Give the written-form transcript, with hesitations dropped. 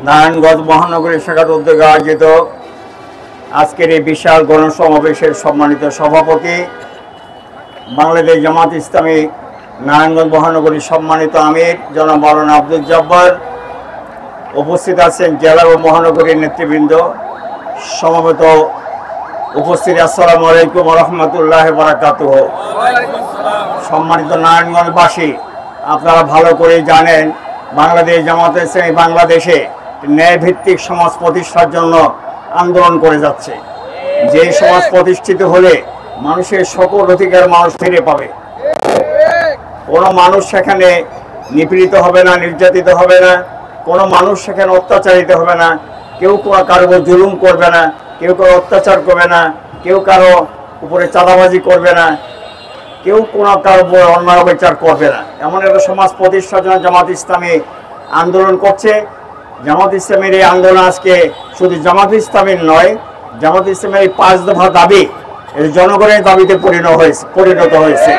নারায়ণগঞ্জ মহানগরী শাখার উদ্যোগে আয়োজিত আজকের এই বিশাল গণসমাবেশের সম্মানিত সভাপতি, বাংলাদেশ জামাত ইসলামী নারায়ণগঞ্জ মহানগরীর সম্মানিত আমির জনাব মাওলানা আব্দুল জব্বার, উপস্থিত আছেন জেলা ও মহানগরীর নেতৃবৃন্দ, সমবেত উপস্থিত আসসালামু আলাইকুম ওয়া রাহমাতুল্লাহি ওয়া বারাকাতুহু। সম্মানিত নারায়ণগঞ্জবাসী, আপনারা ভালো করে জানেন বাংলাদেশ জামাত ইসলামী বাংলাদেশে ন্যায়ভিত্তিক সমাজ প্রতিষ্ঠার জন্য আন্দোলন করে যাচ্ছে। যে সমাজ প্রতিষ্ঠিত হলে মানুষের সকল অধিকার মানুষ ফিরে পাবে, কোনো মানুষ সেখানে নিপীড়িত হবে না, নির্যাতিত হবে না, কোনো মানুষ সেখানে অত্যাচারিত হবে না, কেউ কারো উপর জুলুম করবে না, কেউ কারো অত্যাচার করবে না, কেউ কারো উপরে চাঁদাবাজি করবে না, কেউ কারো উপর অন্যায় অবিচার করবে না। এমন একটা সমাজ প্রতিষ্ঠার জন্য জামাত ইসলামী আন্দোলন করছে। জামাত ইসলামের এই আন্দোলন আজকে শুধু জামাত ইসলামের নয়, জামাত ইসলামের এই 5 দফা দাবি জনগণের দাবিতে পরিণত হয়েছে।